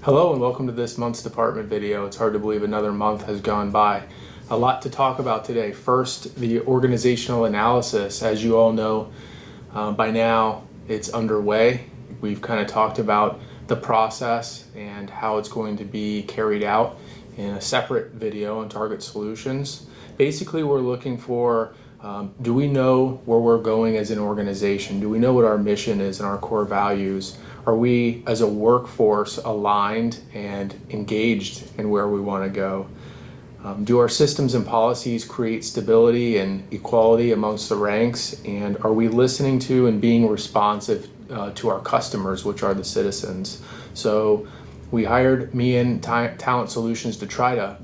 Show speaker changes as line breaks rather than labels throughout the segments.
Hello and welcome to this month's department video. It's hard to believe another month has gone by. A lot to talk about today. First, the organizational analysis. As you all know, by now it's underway. We've kind of talked about the process and how it's going to be carried out in a separate video on Target Solutions. Basically, we're looking for do we know where we're going as an organization? Do we know what our mission is and our core values? Are we as a workforce aligned and engaged in where we want to go? Do our systems and policies create stability and equality amongst the ranks? And are we listening to and being responsive to our customers, which are the citizens? So we hired me and Talent Solutions to try to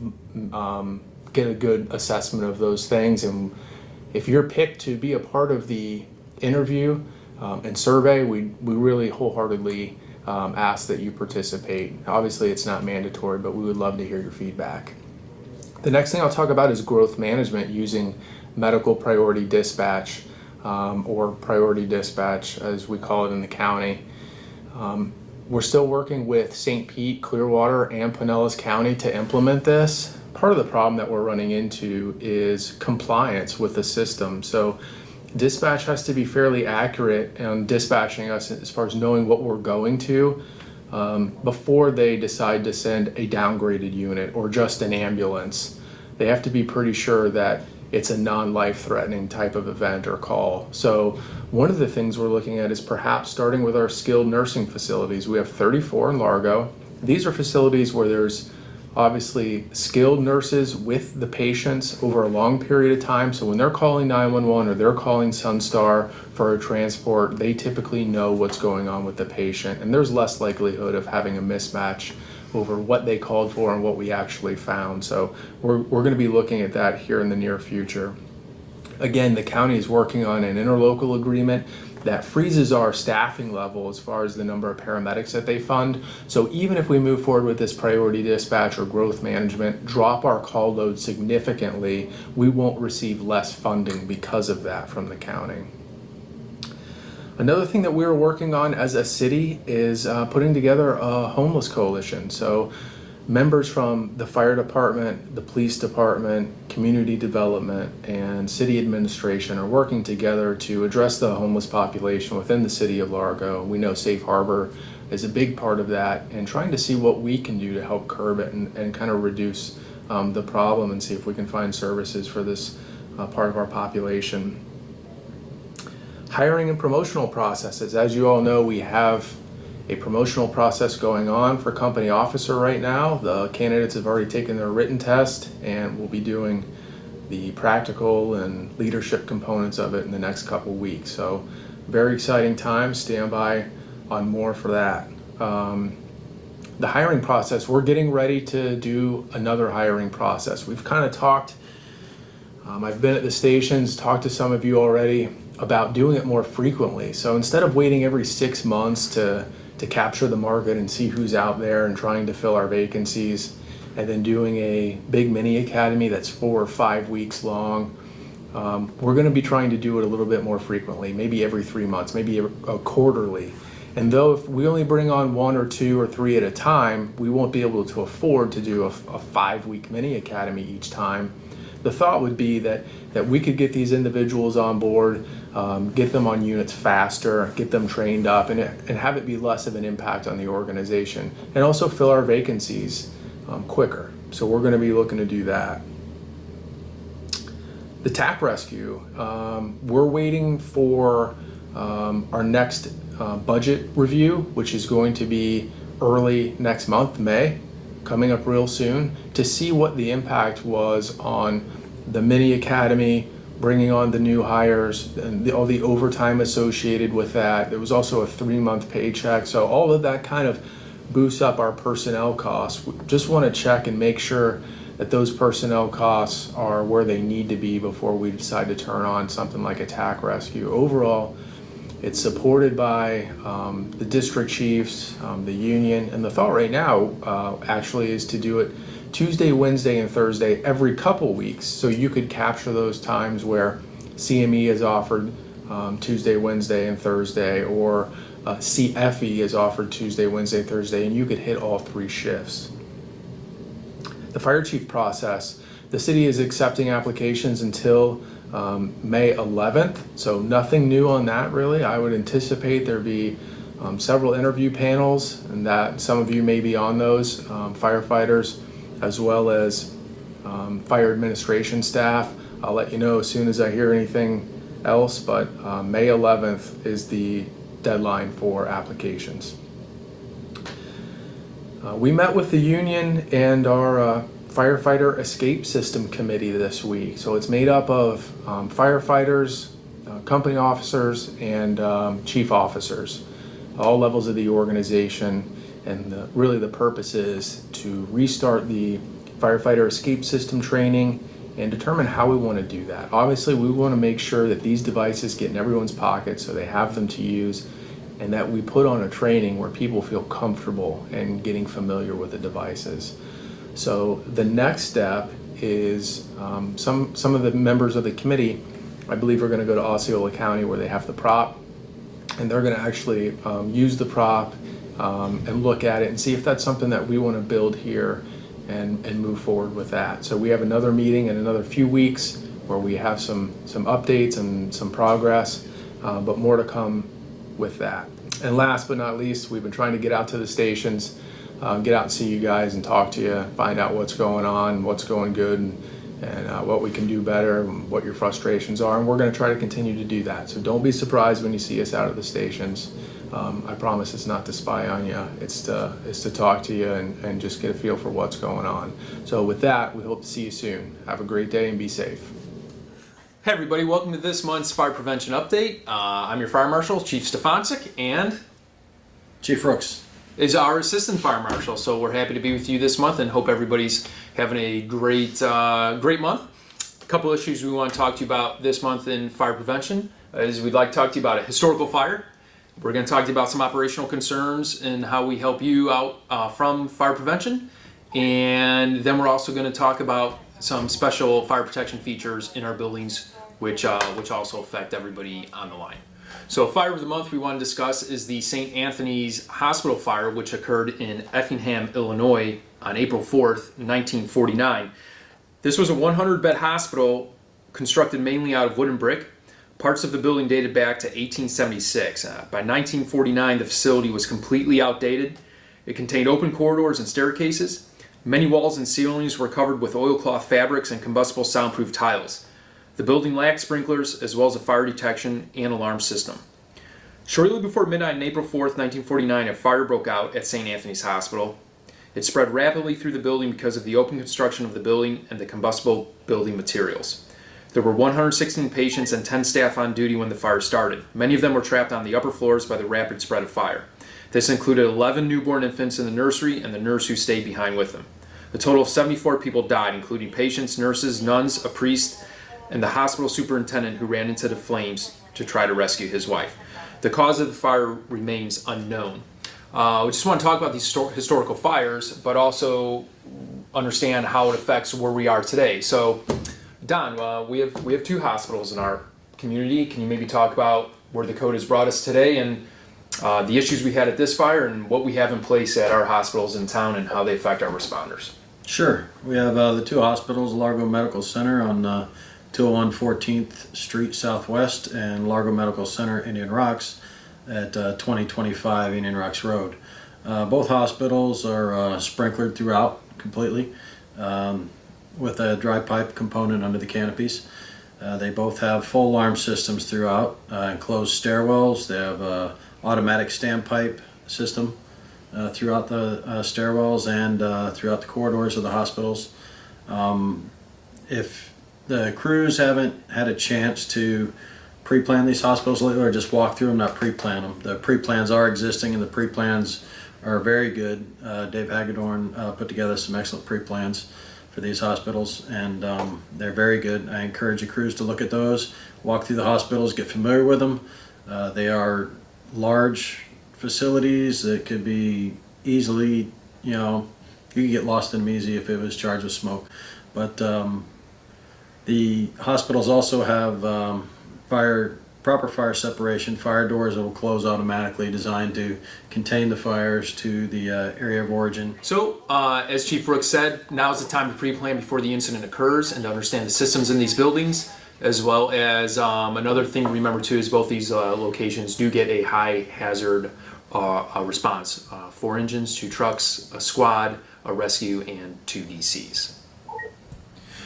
get a good assessment of those things. And if you're picked to be a part of the interview and survey, we really wholeheartedly ask that you participate. Obviously, it's not mandatory, but we would love to hear your feedback. The next thing I'll talk about is growth management using medical priority dispatch, or priority dispatch as we call it in the county. We're still working with St. Pete, Clearwater, and Pinellas County to implement this. Part of the problem that we're running into is compliance with the system. So dispatch has to be fairly accurate in dispatching us as far as knowing what we're going to before they decide to send a downgraded unit or just an ambulance. They have to be pretty sure that it's a non-life-threatening type of event or call. So one of the things we're looking at is perhaps starting with our skilled nursing facilities. We have 34 in Largo. These are facilities where there's obviously skilled nurses with the patients over a long period of time. So when they're calling 911 or they're calling Sunstar for a transport, they typically know what's going on with the patient, and there's less likelihood of having a mismatch over what they called for and what we actually found. So we're going to be looking at that here in the near future. Again, the county is working on an interlocal agreement that freezes our staffing level as far as the number of paramedics that they fund. So even if we move forward with this priority dispatch or growth management, drop our call load significantly, we won't receive less funding because of that from the county. Another thing that we're working on as a city is putting together a homeless coalition. So members from the fire department, the police department, community development, and city administration are working together to address the homeless population within the city of Largo. We know Safe Harbor is a big part of that, and trying to see what we can do to help curb it and kind of reduce the problem and see if we can find services for this part of our population. Hiring and promotional processes. As you all know, we have a promotional process going on for company officer right now. The candidates have already taken their written test and will be doing the practical and leadership components of it in the next couple weeks. So very exciting time. Stand by on more for that. The hiring process, we're getting ready to do another hiring process. We've kind of talked, I've been at the stations, talked to some of you already about doing it more frequently. So instead of waiting every 6 months to capture the market and see who's out there and trying to fill our vacancies, and then doing a big mini academy that's 4 or 5 weeks long, we're going to be trying to do it a little bit more frequently, maybe every 3 months, maybe a quarterly. And though if we only bring on 1 or 2 or 3 at a time, we won't be able to afford to do a 5-week mini academy each time. The thought would be that we could get these individuals on board, get them on units faster, get them trained up, and have it be less of an impact on the organization, and also fill our vacancies quicker. So we're going to be looking to do that. The TAC rescue, we're waiting for our next budget review, which is going to be early next month, May, coming up real soon, to see what the impact was on the mini academy, bringing on the new hires, and all the overtime associated with that. There was also a 3-month paycheck. So all of that kind of boosts up our personnel costs. We just want to check and make sure that those personnel costs are where they need to be before we decide to turn on something like a TAC rescue. Overall, it's supported by the district chiefs, the union, and the thought right now actually is to do it Tuesday, Wednesday, and Thursday every couple weeks, so you could capture those times where CME has offered Tuesday, Wednesday, and Thursday, or CFE is offered Tuesday, Wednesday, Thursday, and you could hit all 3 shifts. The fire chief process, the city is accepting applications until May 11th, so nothing new on that really. I would anticipate there be several interview panels, and that some of you may be on those, firefighters as well as fire administration staff. I'll let you know as soon as I hear anything else, but May 11th is the deadline for applications. We met with the union and our firefighter escape system committee this week. So it's made up of firefighters, company officers, and chief officers, all levels of the organization. And really the purpose is to restart the firefighter escape system training and determine how we want to do that. Obviously, we want to make sure that these devices get in everyone's pocket so they have them to use, and that we put on a training where people feel comfortable and getting familiar with the devices. So the next step is some of the members of the committee, I believe, are going to go to Osceola County where they have the prop, and they're going to actually use the prop and look at it and see if that's something that we want to build here and move forward with that. So we have another meeting in another few weeks where we have some updates and some progress, but more to come with that. And last but not least, we've been trying to get out to the stations, get out and see you guys and talk to you, find out what's going on, what's going good, and what we can do better, and what your frustrations are, and we're going to try to continue to do that. So don't be surprised when you see us out at the stations. I promise it's not to spy on you, it's to talk to you and just get a feel for what's going on. So with that, we hope to see you soon. Have a great day and be safe.
Hey everybody, welcome to this month's Fire Prevention Update. I'm your Fire Marshal, Chief Stefancic, and
Chief Rooks
is our Assistant Fire Marshal. So we're happy to be with you this month and hope everybody's having a great month. A couple issues we want to talk to you about this month in fire prevention is we'd like to talk to you about a historical fire. We're going to talk to you about some operational concerns and how we help you out from fire prevention. And then we're also going to talk about some special fire protection features in our buildings, which also affect everybody on the line. So fire of the month we want to discuss is the St. Anthony's Hospital fire, which occurred in Effingham, Illinois on April 4th, 1949. This was a 100-bed hospital constructed mainly out of wood and brick. Parts of the building dated back to 1876. By 1949, the facility was completely outdated. It contained open corridors and staircases. Many walls and ceilings were covered with oilcloth fabrics and combustible soundproof tiles. The building lacked sprinklers as well as a fire detection and alarm system. Shortly before midnight on April 4th, 1949, a fire broke out at St. Anthony's Hospital. It spread rapidly through the building because of the open construction of the building and the combustible building materials. There were 116 patients and 10 staff on duty when the fire started. Many of them were trapped on the upper floors by the rapid spread of fire. This included 11 newborn infants in the nursery and the nurse who stayed behind with them. A total of 74 people died, including patients, nurses, nuns, a priest, and the hospital superintendent who ran into the flames to try to rescue his wife. The cause of the fire remains unknown. We just want to talk about these historical fires, but also understand how it affects where we are today. So, Don, we have 2 hospitals in our community. Can you maybe talk about where the code has brought us today and the issues we had at this fire and what we have in place at our hospitals in town and how they affect our responders?
Sure. We have the 2 hospitals, Largo Medical Center on 201 14th Street Southwest and Largo Medical Center, Indian Rocks at 2025 Indian Rocks Road. Both hospitals are sprinklered throughout completely with a dry pipe component under the canopies. They both have full alarm systems throughout, enclosed stairwells. They have a automatic standpipe system throughout the stairwells and throughout the corridors of the hospitals. If the crews haven't had a chance to pre-plan these hospitals lately, or just walk through them, not pre-plan them, the pre-plans are existing and the pre-plans are very good. Dave Hagedorn put together some excellent pre-plans for these hospitals, and they're very good. I encourage the crews to look at those, walk through the hospitals, get familiar with them. They are large facilities that could be easily, you could get lost in them easy if it was charged with smoke. But the hospitals also have fire proper fire separation, fire doors that will close automatically, designed to contain the fires to the area of origin.
So, as Chief Brooks said, now's the time to pre-plan before the incident occurs and to understand the systems in these buildings, as well as another thing to remember too is both these locations do get a high hazard response. 4 engines, 2 trucks, a squad, a rescue, and 2 DCs.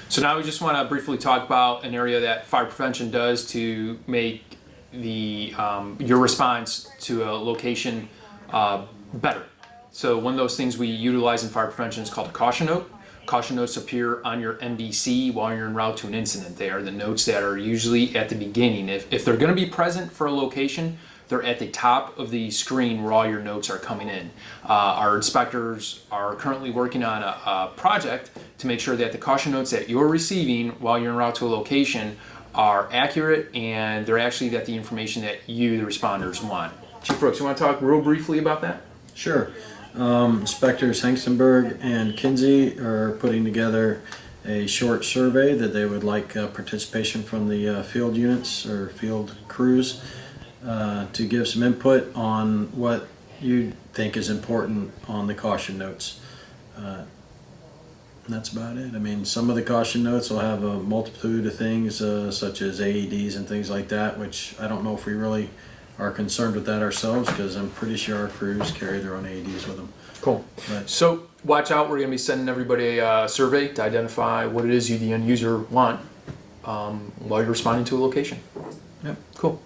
So now we just want to briefly talk about an area that fire prevention does to make the your response to a location better. So one of those things we utilize in fire prevention is called a caution note. Caution notes appear on your MDC while you're en route to an incident. They are the notes that are usually at the beginning. If they're going to be present for a location, they're at the top of the screen where all your notes are coming in. Our inspectors are currently working on a project to make sure that the caution notes that you're receiving while you're en route to a location are accurate and they're actually that the information that you, the responders, want. Chief Brooks, you want to talk real briefly about that?
Sure. Inspectors Hengstenberg and Kinsey are putting together a short survey that they would like participation from the field units or field crews to give some input on what you think is important on the caution notes. That's about it. I mean, some of the caution notes will have a multitude of things such as AEDs and things like that, which I don't know if we really are concerned with that ourselves, because I'm pretty sure our crews carry their own AEDs with them.
Cool.
But,
So watch out, we're going to be sending everybody a survey to identify what it is you, the end user, want while you're responding to a location.
Yep.
Cool.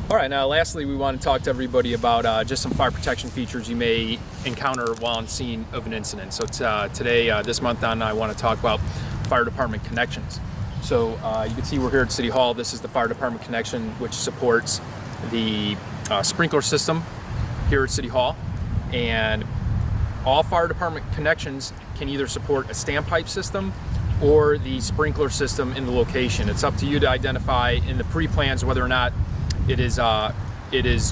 All right, now lastly we want to talk to everybody about just some fire protection features you may encounter while on scene of an incident. So today, this month on, I want to talk about fire department connections. So you can see we're here at City Hall. This is the fire department connection, which supports the sprinkler system here at City Hall. And all fire department connections can either support a standpipe system or the sprinkler system in the location. It's up to you to identify in the pre-plans whether or not it is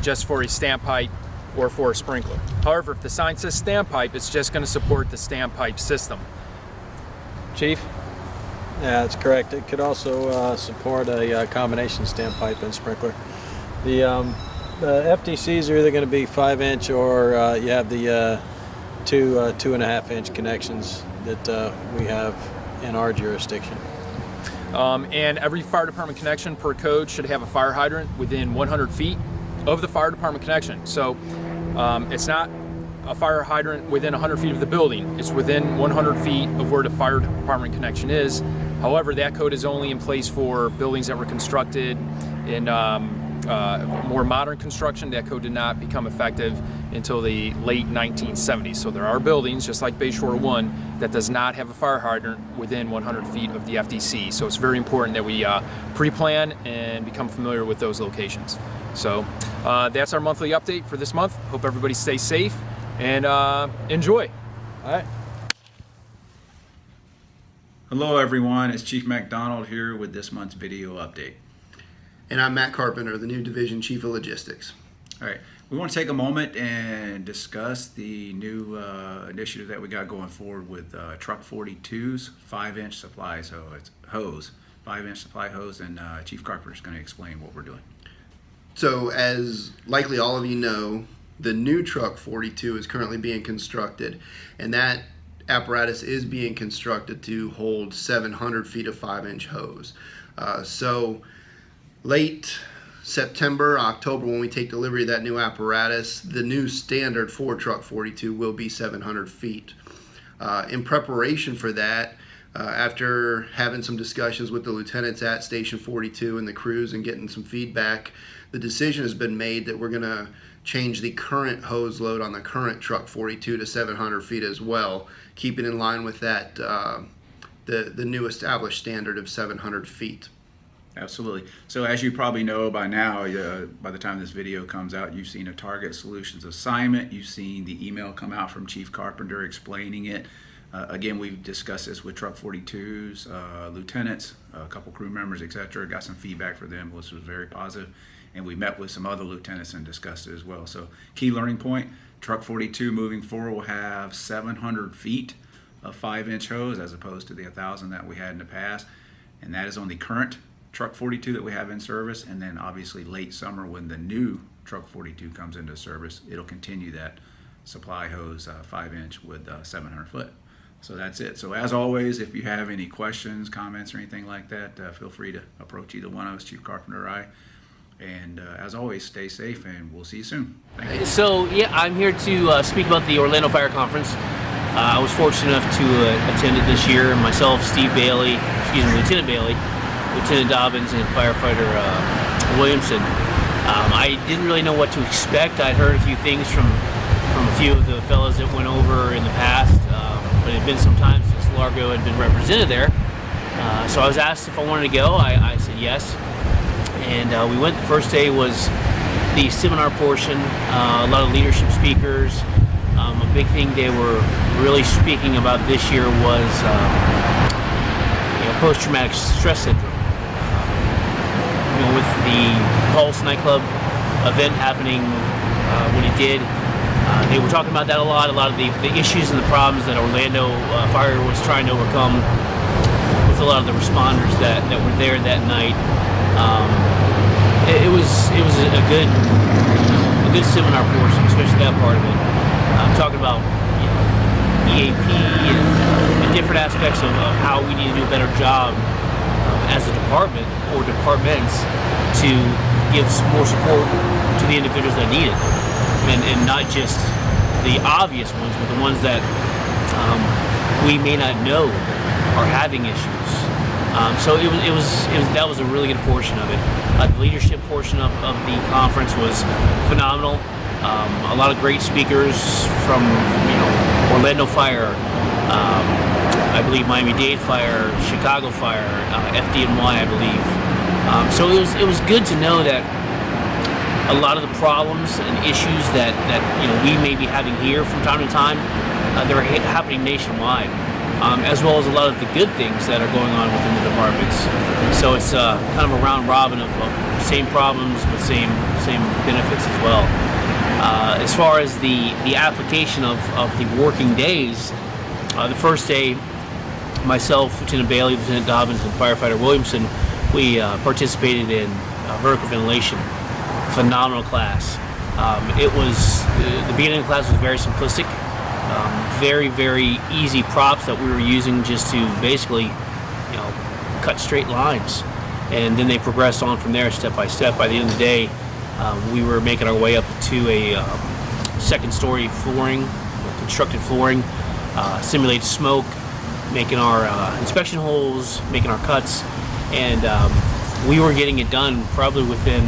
just for a standpipe or for a sprinkler. However, if the sign says standpipe, it's just going to support the standpipe system. Chief?
yeah, that's correct. It could also support a combination standpipe and sprinkler. The FDCs are either going to be 5-inch or you have the 2.5-inch connections that we have in our jurisdiction.
And every fire department connection per code should have a fire hydrant within 100 feet of the fire department connection. So it's not a fire hydrant within 100 feet of the building. It's within 100 feet of where the fire department connection is. However, that code is only in place for buildings that were constructed in more modern construction. That code did not become effective until the late 1970s. So there are buildings, just like Bayshore 1, that does not have a fire hydrant within 100 feet of the FDC. So it's very important that we pre-plan and become familiar with those locations. So that's our monthly update for this month. Hope everybody stays safe and enjoy.
All right.
Hello everyone, it's Chief McDonald here with this month's video update.
And I'm Matt Carpenter, the new Division Chief of Logistics.
All right, we want to take a moment and discuss the new initiative that we got going forward with Truck 42's 5-inch supply hose, 5-inch supply hose, and Chief Carpenter is going to explain what we're doing.
So as likely all of you know, the new Truck 42 is currently being constructed, and that apparatus is being constructed to hold 700 feet of 5-inch hose. So late September, October, when we take delivery of that new apparatus, the new standard for Truck 42 will be 700 feet. In preparation for that, after having some discussions with the lieutenants at Station 42 and the crews and getting some feedback, the decision has been made that we're going to change the current hose load on the current Truck 42 to 700 feet as well, keeping in line with that the new established standard of 700 feet.
Absolutely. So as you probably know by now, by the time this video comes out, you've seen a Target Solutions assignment. You've seen the email come out from Chief Carpenter explaining it. Again, we've discussed this with Truck 42's lieutenants, a couple crew members, etc. Got some feedback for them. This was very positive. And we met with some other lieutenants and discussed it as well. So key learning point, Truck 42 moving forward will have 700 feet of 5-inch hose as opposed to the 1,000 that we had in the past. And that is on the current truck 42 that we have in service, and then obviously late summer when the new truck 42 comes into service, it'll continue that supply hose 5-inch with 700 foot. So that's it. So as always, if you have any questions, comments, or anything like that, feel free to approach either one of us, Chief Carpenter or I. And as always, stay safe, and we'll see you soon. Thank you.
So yeah, I'm here to speak about the Orlando Fire Conference. I was fortunate enough to attend it this year. Myself, Lieutenant Bailey, Lieutenant Dobbins, and firefighter Williamson. I didn't really know what to expect. I'd heard a few things from a few of the fellows that went over in the past, but it had been some time since Largo had been represented there. So I was asked if I wanted to go. I said yes. And we went. The first day was the seminar portion, a lot of leadership speakers. A big thing they were really speaking about this year was post-traumatic stress syndrome. With the Pulse nightclub event happening when it did, they were talking about that a lot of the issues and the problems that Orlando Fire was trying to overcome with a lot of the responders that were there that night. It was a good seminar portion, especially that part of it. Talking about EAP and different aspects of how we need to do a better job as a department or departments to give more support to the individuals that need it, and not just the obvious ones, but the ones that we may not know are having issues. So that was a really good portion of it. The leadership portion of the conference was phenomenal. A lot of great speakers from Orlando Fire, I believe Miami-Dade Fire, Chicago Fire, FDNY, I believe. So it was good to know that a lot of the problems and issues that we may be having here from time to time, they're happening nationwide, as well as a lot of the good things that are going on within the departments. So it's kind of a round robin of same problems but same benefits as well. As far as the application of the working days, the first day, myself, Lieutenant Bailey, Lieutenant Dobbins, and firefighter Williamson, we participated in vertical ventilation. Phenomenal class. It was the beginning of the class was very simplistic, very, very easy props that we were using just to basically, cut straight lines, and then they progressed on from there step by step. By the end of the day, we were making our way up to a second-story flooring, constructed flooring, simulated smoke, making our inspection holes, making our cuts, and we were getting it done probably within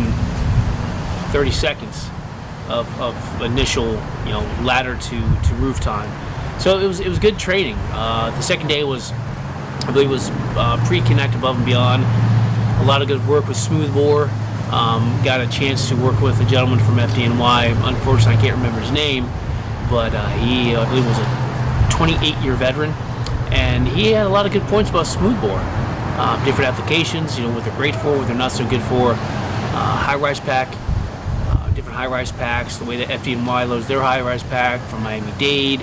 30 seconds of initial, ladder to roof time. So it was good training. The second day I believe was pre-connect above and beyond. A lot of good work with smoothbore. Got a chance to work with a gentleman from FDNY. Unfortunately, I can't remember his name, but he, I believe, was a 28-year veteran, and he had a lot of good points about smoothbore. Different applications, what they're great for, what they're not so good for. High-rise pack, different high-rise packs, the way that FDNY loads their high-rise pack from Miami-Dade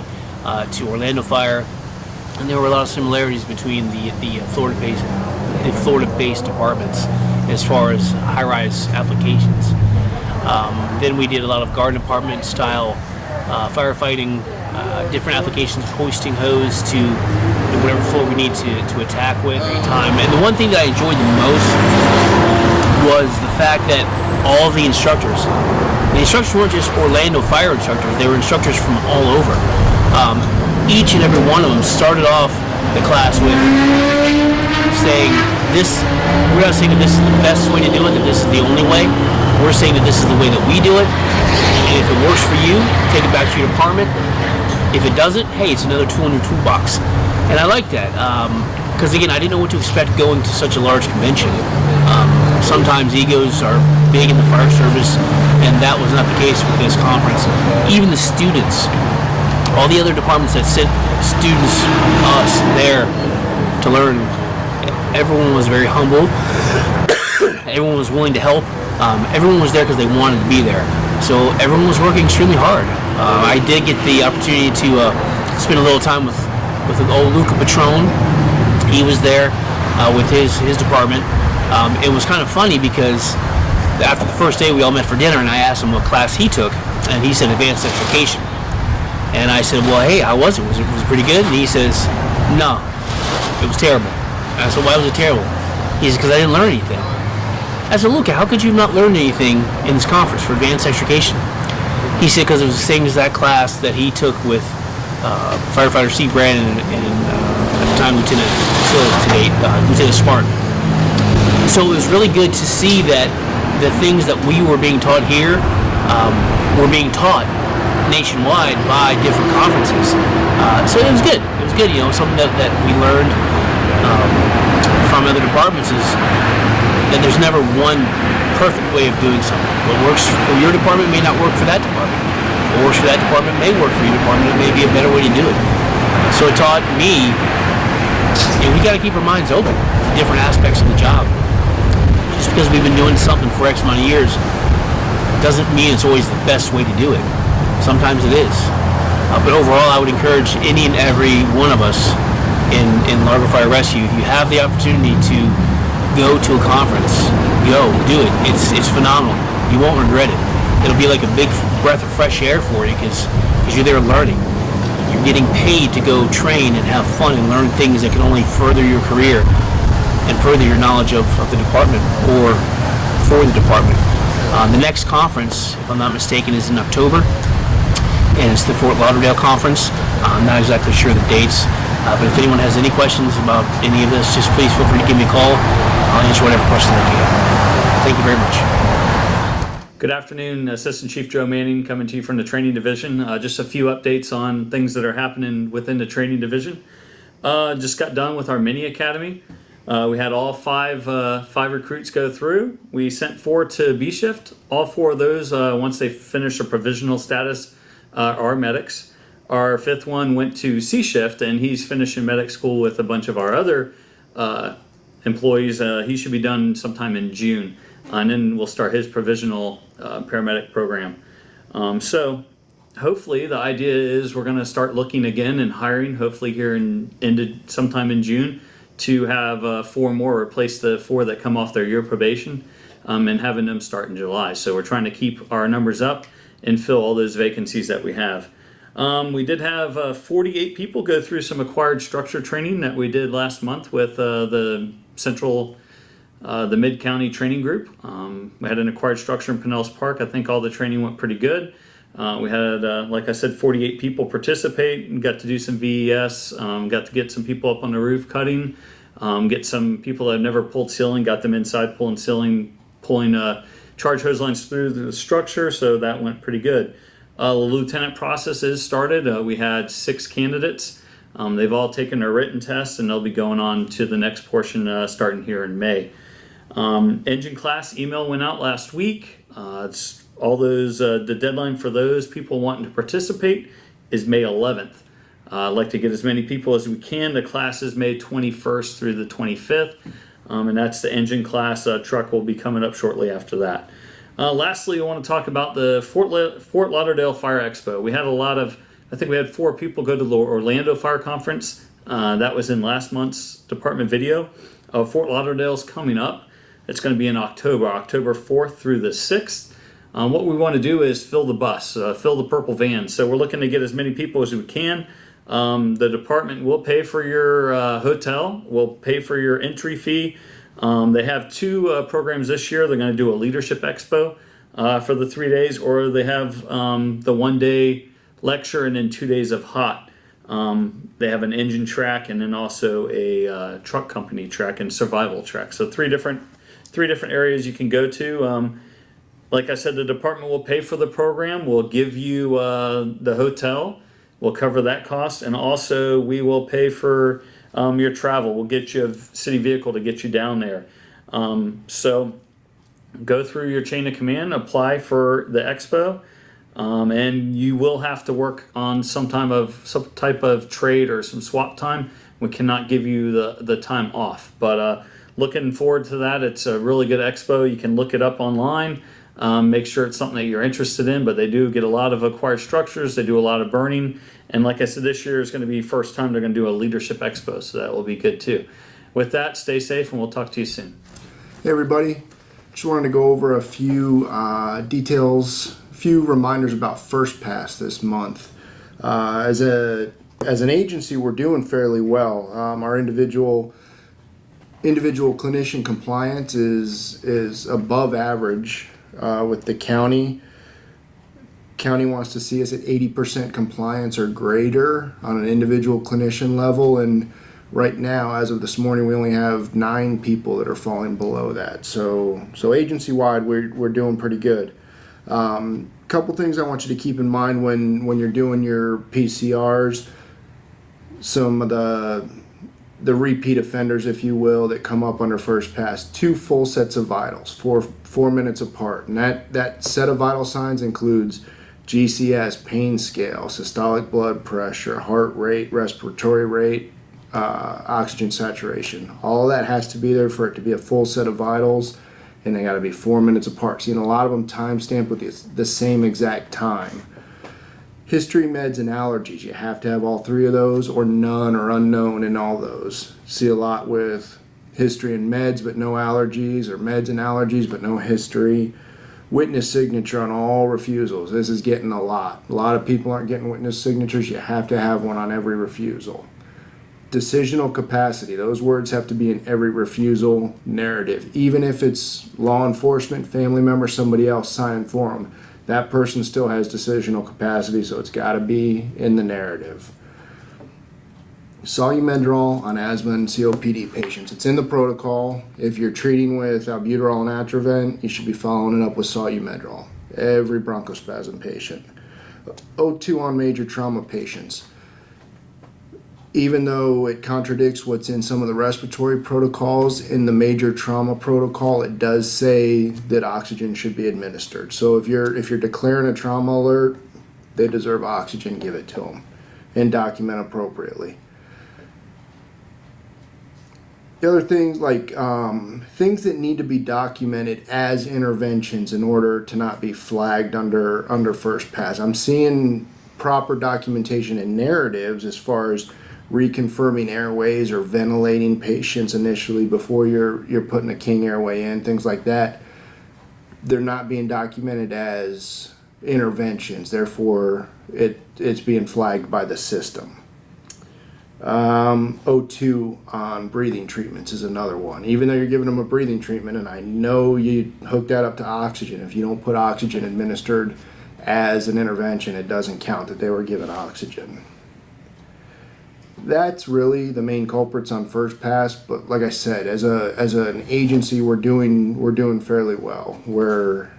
to Orlando Fire, and there were a lot of similarities between the Florida-based departments as far as high-rise applications. Then we did a lot of garden department style firefighting, different applications, hoisting hose to whatever floor we need to attack with at the time. And the one thing that I enjoyed the most was the fact that all the instructors weren't just Orlando Fire instructors, they were instructors from all over. Each and every one of them started off the class with saying we're not saying that this is the best way to do it, that this is the only way. We're saying that this is the way that we do it, and if it works for you, take it back to your department. If it doesn't, hey, it's another tool in your toolbox. And I like that, because again, I didn't know what to expect going to such a large convention. Sometimes egos are big in the fire service, and that was not the case with this conference. Even the students, all the other departments that sent students, us, there to learn, everyone was very humble. Everyone was willing to help. Everyone was there because they wanted to be there. So everyone was working extremely hard. I did get the opportunity to spend a little time with old Luca Patron. He was there with his department. It was kind of funny because after the first day we all met for dinner, and I asked him what class he took, and he said advanced education. And I said, well, hey, how was it? Was it pretty good? And he says, no, it was terrible. And I said, why was it terrible? He said, because I didn't learn anything. I said, look, how could you not learn anything in this conference for advanced education? He said, because it was the same as that class that he took with firefighter Steve Brandon and at the time Lieutenant Smart. So it was really good to see that the things that we were being taught here were being taught nationwide by different conferences. So it was good. It was good. Something that we learned from other departments is that there's never one perfect way of doing something. What works for your department may not work for that department. What works for that department may work for your department. It may be a better way to do it. So it taught me, we got to keep our minds open to different aspects of the job. Just because we've been doing something for X amount of years doesn't mean it's always the best way to do it. Sometimes it is. But overall, I would encourage any and every one of us in Largo Fire Rescue, if you have the opportunity to go to a conference, go, do it. It's phenomenal. You won't regret it. It'll be like a big breath of fresh air for you because you're there learning. You're getting paid to go train and have fun and learn things that can only further your career and further your knowledge of the department or for the department. The next conference, if I'm not mistaken, is in October, and it's the Fort Lauderdale Conference. I'm not exactly sure the dates, but if anyone has any questions about any of this, just please feel free to give me a call. I'll answer whatever questions I can. Thank you very much.
Good afternoon, Assistant Chief Joe Manning coming to you from the Training Division. Just a few updates on things that are happening within the Training Division. Just got done with our mini academy. We had all five recruits go through. We sent 4 to B shift. All 4 of those, once they finished their provisional status, are medics. Our 5th one went to C shift, and he's finishing medic school with a bunch of our other employees. He should be done sometime in June, and then we'll start his provisional paramedic program. So hopefully the idea is we're going to start looking again and hiring, hopefully here sometime in June, to have 4 more replace the 4 that come off their year probation, and having them start in July. So we're trying to keep our numbers up and fill all those vacancies that we have. We did have 48 people go through some acquired structure training that we did last month with the Mid-County Training Group. We had an acquired structure in Pinellas Park. I think all the training went pretty good. We had, like I said, 48 people participate and got to do some VES, got to get some people up on the roof cutting, get some people that have never pulled ceiling, got them inside pulling ceiling, pulling charge hose lines through the structure, so that went pretty good. The lieutenant process is started. We had 6 candidates. They've all taken their written test, and they'll be going on to the next portion starting here in May. Engine class email went out last week. It's all those, the deadline for those people wanting to participate is May 11th. I'd like to get as many people as we can. The class is May 21st through the 25th. And that's the engine class. Truck will be coming up shortly after that. Lastly, I want to talk about the Fort Lauderdale Fire Expo. We had I think we had 4 people go to the Orlando Fire Conference. That was in last month's department video. Fort Lauderdale's coming up. It's going to be in October 4th through the 6th. What we want to do is fill the bus, fill the purple van. So we're looking to get as many people as we can. The department will pay for your hotel, will pay for your entry fee. They have 2 programs this year. They're going to do a leadership expo for the 3 days, or they have the 1-day lecture and then 2 days of hot. They have an engine track and then also a truck company track and survival track. So three different areas you can go to. Like I said, the department will pay for the program. We'll give you the hotel. We'll cover that cost, and also we will pay for your travel. We'll get you a city vehicle to get you down there. So go through your chain of command, apply for the expo, and you will have to work on some type of trade or some swap time. We cannot give you the time off, but looking forward to that. It's a really good expo. You can look it up online. Make sure it's something that you're interested in, but they do get a lot of acquired structures. They do a lot of burning. And like I said, this year is going to be first time they're going to do a leadership expo, so that will be good too. With that, stay safe, and we'll talk to you soon.
Hey everybody, just wanted to go over a few details, a few reminders about First Pass this month. As an agency, we're doing fairly well. Our individual clinician compliance is above average with the county. County wants to see us at 80% compliance or greater on an individual clinician level, and right now, as of this morning, we only have 9 people that are falling below that. So agency-wide, we're doing pretty good. Couple things I want you to keep in mind when you're doing your PCRs. Some of the repeat offenders, if you will, that come up under First Pass. 2 full sets of vitals, 4 minutes apart, and that set of vital signs includes GCS, pain scale, systolic blood pressure, heart rate, respiratory rate, oxygen saturation. All of that has to be there for it to be a full set of vitals, and they got to be 4 minutes apart. Seeing a lot of them time-stamped with the same exact time. History, meds, and allergies. You have to have all 3 of those, or none, or unknown in all those. See a lot with history and meds but no allergies, or meds and allergies but no history. Witness signature on all refusals. This is getting a lot. A lot of people aren't getting witness signatures. You have to have one on every refusal. Decisional capacity. Those words have to be in every refusal narrative. Even if it's law enforcement, family member, somebody else signing for them, that person still has decisional capacity, so it's got to be in the narrative. Solumedrol on asthma and COPD patients. It's in the protocol. If you're treating with albuterol and Atrovent, you should be following it up with Solumedrol. Every bronchospasm patient. O2 on major trauma patients. Even though it contradicts what's in some of the respiratory protocols, in the major trauma protocol, it does say that oxygen should be administered. So if you're declaring a trauma alert, they deserve oxygen, give it to them, and document appropriately. The other things like things that need to be documented as interventions in order to not be flagged under First Pass. I'm seeing proper documentation in narratives as far as reconfirming airways or ventilating patients initially before you're putting a king airway in, things like that. They're not being documented as interventions, therefore it's being flagged by the system. O2 on breathing treatments is another one. Even though you're giving them a breathing treatment, and I know you hook that up to oxygen, if you don't put oxygen administered as an intervention, it doesn't count that they were given oxygen. That's really the main culprits on First Pass, but like I said, as an agency, we're doing fairly well. We're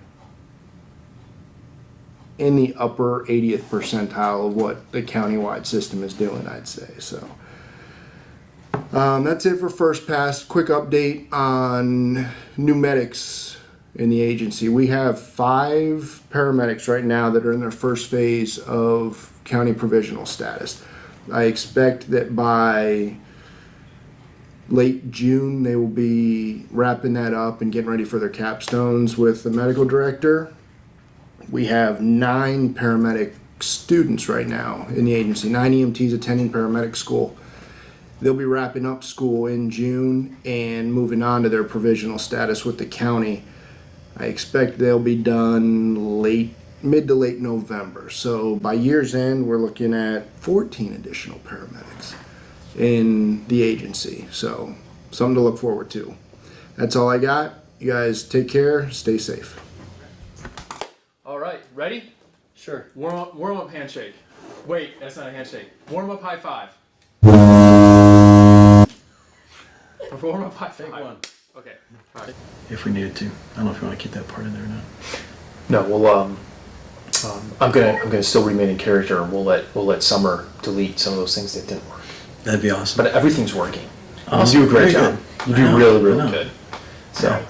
in the upper 80th percentile of what the countywide system is doing, I'd say. So that's it for First Pass. Quick update on new medics in the agency. We have 5 paramedics right now that are in their first phase of county provisional status. I expect that by late June they will be wrapping that up and getting ready for their capstones with the medical director. We have 9 paramedic students right now in the agency, 9 EMTs attending paramedic school. They'll be wrapping up school in June and moving on to their provisional status with the county. I expect they'll be done mid to late November. So by year's end, we're looking at 14 additional paramedics in the agency. So something to look forward to. That's all I got. You guys take care, stay safe.
All right, ready?
Sure.
Warm up handshake. Wait, that's not a handshake. Warm up high five. Warm up high five.
Take one.
Okay. All right.
If we needed to. I don't know if you want to keep that part in there or not.
No, well, I'm gonna still remain in character, and we'll let Summer delete some of those things that didn't work.
That'd be awesome.
But everything's working.
Awesome.
You do a great
Very
job.
good.
You
I
do
know,
really,
I
really
know.
good. So